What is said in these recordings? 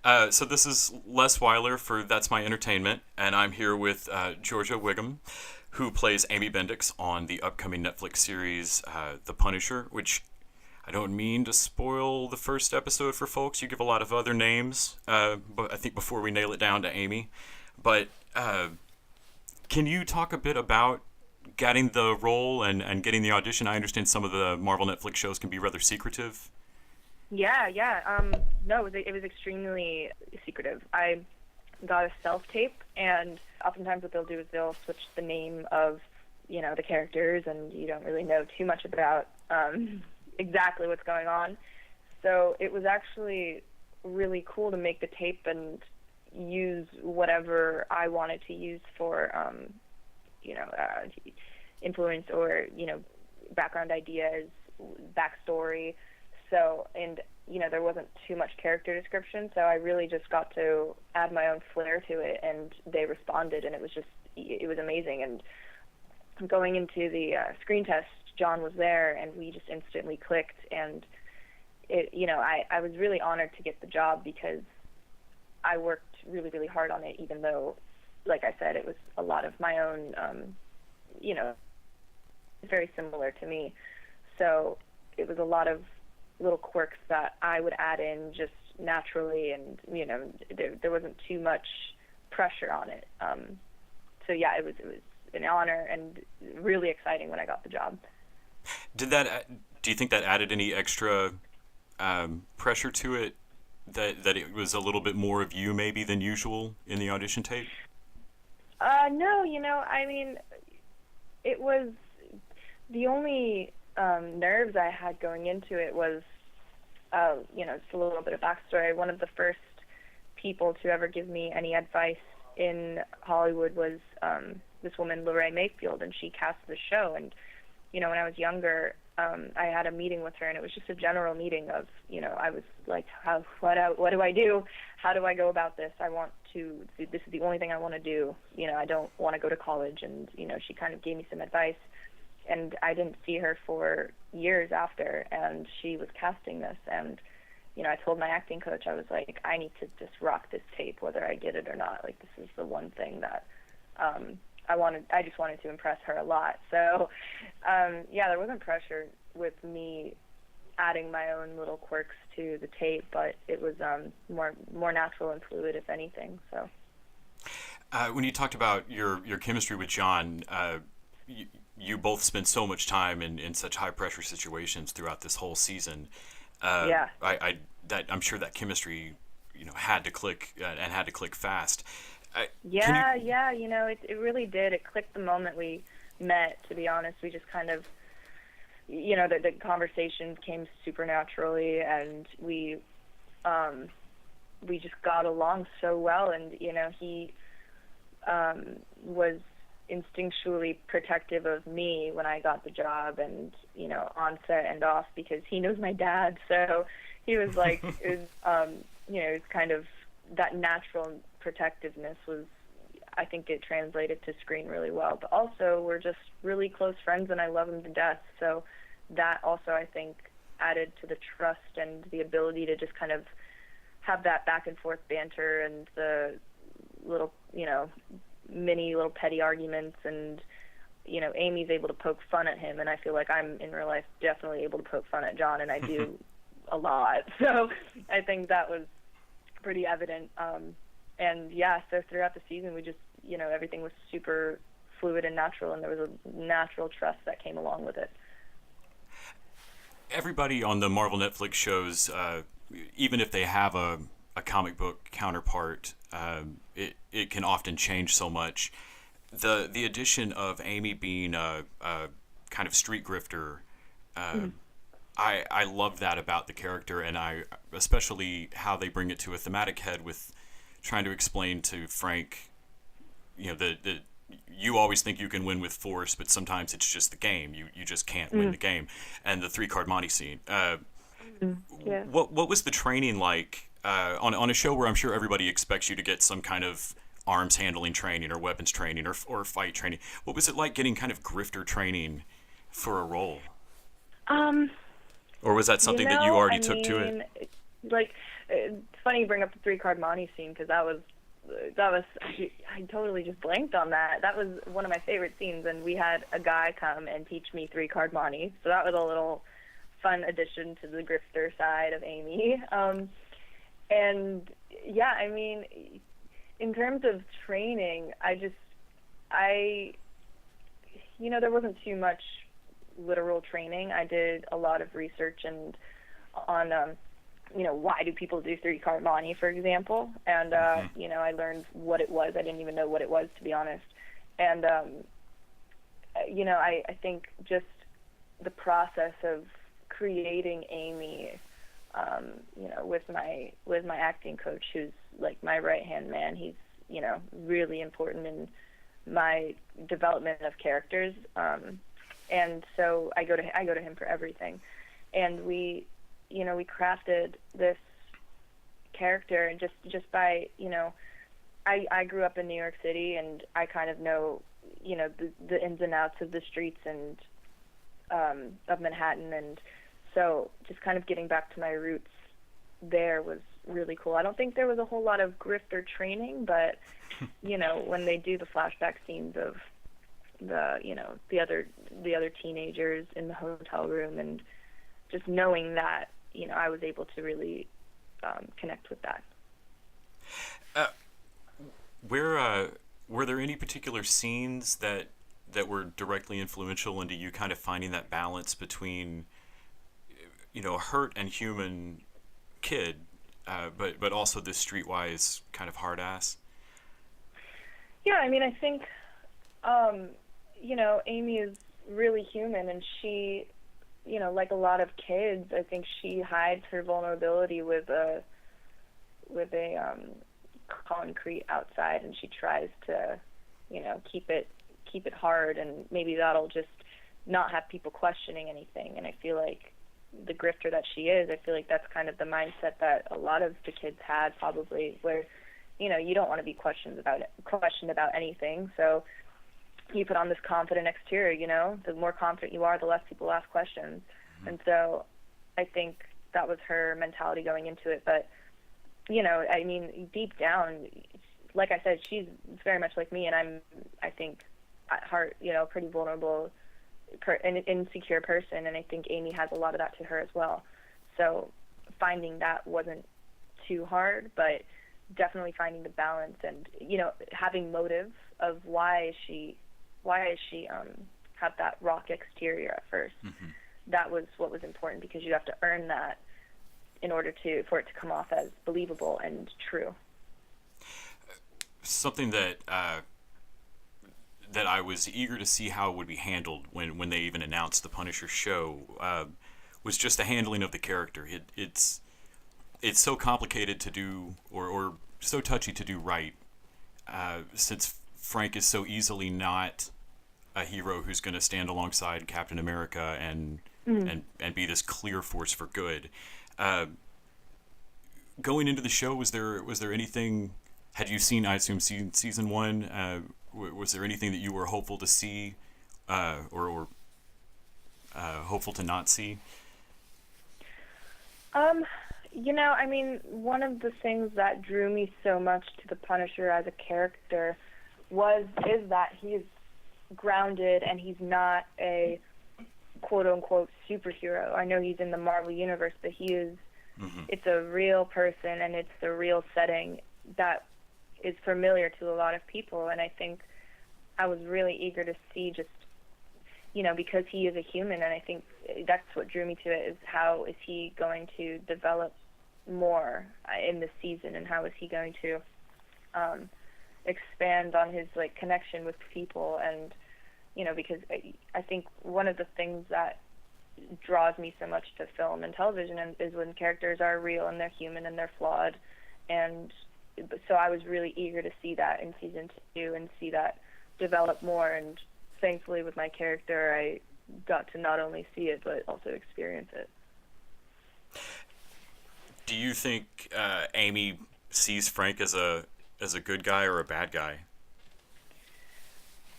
So this is Les Weiler for That's My Entertainment, and I'm here with Giorgia Whigham, who plays Amy Bendix on the upcoming Netflix series The Punisher, which I don't mean to spoil the first episode for folks. You give a lot of other names, but I think before we nail it down to Amy. But can you talk a bit about getting the role and getting the audition? I understand some of the Marvel Netflix shows can be rather secretive. Yeah, yeah. No, it was extremely secretive. I got a self-tape, and oftentimes what they'll do is they'll switch the name of, the characters, and you don't really know too much about exactly what's going on. So it was actually really cool to make the tape and use whatever I wanted to use for, you know, uh, influence or, background ideas, backstory. So, and, there wasn't too much character description, so I really just got to add my own flair to it, and they responded, and it was amazing. And going into the screen test, John was there, and we just instantly clicked, and I was really honored to get the job because I worked really, really hard on it, even though, like I said, it was a lot of my own, very similar to me. So it was a lot of little quirks that I would add in just naturally, and there wasn't too much pressure on it. So yeah, it was an honor and really exciting when I got the job. Do you think that added any extra pressure to it? That it was a little bit more of you maybe than usual in the audition tape? No, I mean, it was the only nerves I had going into it was, just a little bit of backstory. One of the first people to ever give me any advice in Hollywood was this woman, Lorraine Mayfield, and she cast the show. And, when I was younger, I had a meeting with her, and it was just a general meeting of, I was like, what do I do? How do I go about this? This is the only thing I want to do. I don't want to go to college. And, she kind of gave me some advice. And I didn't see her for years after, and she was casting this. And, I told my acting coach, I was like, I need to just rock this tape, whether I get it or not. Like, this is the one thing that I just wanted to impress her a lot. So, yeah, there wasn't pressure with me adding my own little quirks to the tape, but it was more natural and fluid, if anything. So, When you talked about your chemistry with John, you both spend so much time in such high pressure situations throughout this whole season. yeah. I'm sure that chemistry, had to click and had to click fast. Yeah, yeah, it really did. It clicked the moment we met, to be honest. We just kind of, the conversation came super naturally, and we just got along so well. And, he was instinctually protective of me when I got the job, and, on set and off, because he knows my dad. So he was like, it's kind of that natural protectiveness was, I think it translated to screen really well. But also, we're just really close friends, and I love him to death. So that also, I think, added to the trust and the ability to just kind of have that back and forth banter and the little, mini little petty arguments. And, Amy's able to poke fun at him, and I feel like I'm in real life definitely able to poke fun at John, and I do a lot. So I think that was pretty evident. And yeah, so throughout the season, we just, everything was super fluid and natural, and there was a natural trust that came along with it. Everybody on the Marvel Netflix shows, even if they have a comic book counterpart, it can often change so much. The addition of Amy being a kind of street grifter, I love that about the character, and I especially how they bring it to a thematic head with trying to explain to Frank, that you always think you can win with force, but sometimes it's just the game. You just can't win the game. And the 3-card Monte scene. Yeah. What was the training like on a show where I'm sure everybody expects you to get some kind of arms handling training or weapons training or fight training? What was it like getting kind of grifter training for a role? Um, Or was that something that you already took to it? like, it's funny you bring up the 3-card Monty scene, because that was I totally just blanked on that. That was one of my favorite scenes, and we had a guy come and teach me 3-card Monty, so that was a little fun addition to the grifter side of Amy. And yeah, I mean, in terms of training, there wasn't too much literal training. I did a lot of research and on why do people do 3-card Monty, for example, and I learned what it was. I didn't even know what it was, to be honest. And I think just the process of creating Amy, with my acting coach, who's like my right-hand man. He's really important in my development of characters, and so I go to him for everything. And we crafted this character, and just by I grew up in New York City, and I kind of know the ins and outs of the streets and of Manhattan, and so just kind of getting back to my roots there was really cool. I don't think there was a whole lot of grifter training, but when they do the flashback scenes of the other teenagers in the hotel room, and just knowing that I was able to really connect with that. Were there any particular scenes that were directly influential into you kind of finding that balance between a hurt and human kid, but also this streetwise kind of hard ass? Yeah, I mean, I think Amy is really human, and she, like a lot of kids, I think she hides her vulnerability with a concrete outside, and she tries to keep it hard, and maybe that'll just not have people questioning anything. And I feel like the grifter that she is, I feel like that's kind of the mindset that a lot of the kids had, probably, where you don't want to be questioned about anything, so you put on this confident exterior. The more confident you are, the less people ask questions. Mm-hmm. And so I think that was her mentality going into it. But I mean, deep down, like I said, she's very much like me, and I think at heart, a pretty vulnerable an insecure person, and I think Amy has a lot of that to her as well. So finding that wasn't too hard, but definitely finding the balance, and having motive of why is she have that rock exterior at first. Mm-hmm. That was what was important, because you have to earn that in order for it to come off as believable and true. Something that I was eager to see how it would be handled when they even announced the Punisher show was just the handling of the character. It's so complicated to do, or so touchy to do right, since Frank is so easily not a hero who's going to stand alongside Captain America and be this clear force for good. Going into the show, was there anything? Had you seen, I assume, season 1? Was there anything that you were hopeful to see, or hopeful to not see? I mean, one of the things that drew me so much to the Punisher as a character is that he's grounded, and he's not a quote-unquote superhero. I know he's in the Marvel Universe, but he is. Mm-hmm. It's a real person, and it's the real setting that is familiar to a lot of people. And I think I was really eager to see, just because he is a human, and I think that's what drew me to it, is how is he going to develop more in this season, and how is he going to expand on his connection with people. And because I think one of the things that draws me so much to film and television is when characters are real, and they're human, and they're flawed. And so I was really eager to see that in season 2, and see that develop more. And thankfully, with my character, I got to not only see it, but also experience it. Do you think Amy sees Frank as a good guy or a bad guy?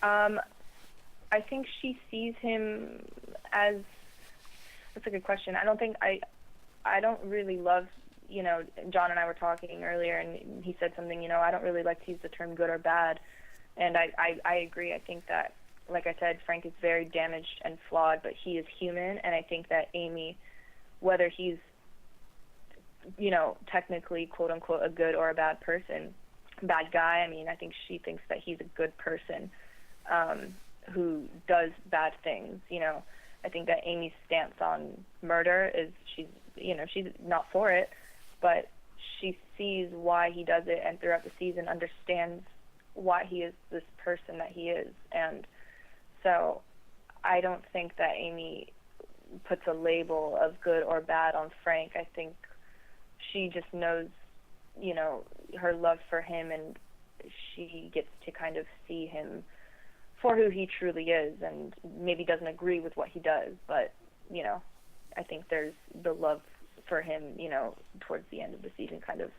I think she sees him as... That's a good question. I don't really love John and I were talking earlier, and he said something, I don't really like to use the term good or bad. And I agree. I think that, like I said, Frank is very damaged and flawed, but he is human. And I think that Amy, whether he's, technically, quote unquote, a good or a bad person, bad guy, I mean, I think she thinks that he's a good person who does bad things. I think that Amy's stance on murder is she's not for it, but she sees why he does it, and throughout the season understands why he is this person that he is. And so I don't think that Amy puts a label of good or bad on Frank. I think she just knows, her love for him, and she gets to kind of see him for who he truly is, and maybe doesn't agree with what he does, but, I think there's the love for him, towards the end of the season kind of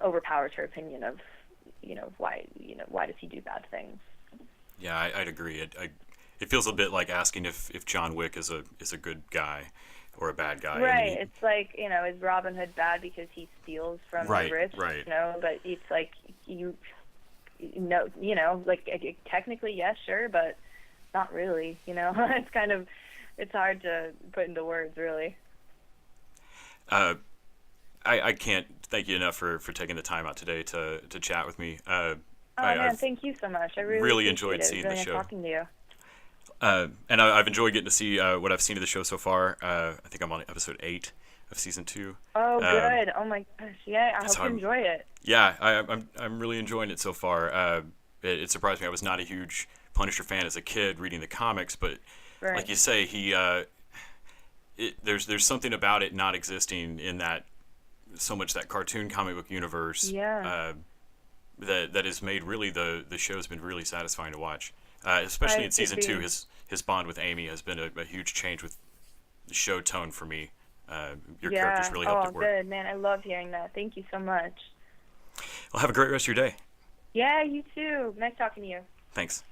overpowers her opinion of, why does he do bad things. Yeah, I'd agree. It feels a bit like asking if John Wick is a good guy or a bad guy. Right. It's like, is Robin Hood bad because he steals from the rich? Right. But it's like, technically, yes, sure, but not really, It's kind of, it's hard to put into words, really. I can't thank you enough for taking the time out today to chat with me. Thank you so much. I really enjoyed seeing the show. Talking to you. And I've enjoyed getting to see what I've seen of the show so far. I think I'm on episode 8 of season 2. Oh, good. Oh my gosh. Yeah, I hope you enjoy it. Yeah, I'm really enjoying it so far. It surprised me. I was not a huge Punisher fan as a kid reading the comics, but like you say, there's something about it not existing in that so much that cartoon comic book universe. Yeah. That has made really the show's been really satisfying to watch. Especially in season 2, his bond with Amy has been a huge change with the show tone for me. Your characters really helped it work. Oh, good, man. I love hearing that. Thank you so much. Well, have a great rest of your day. Yeah, you too. Nice talking to you. Thanks.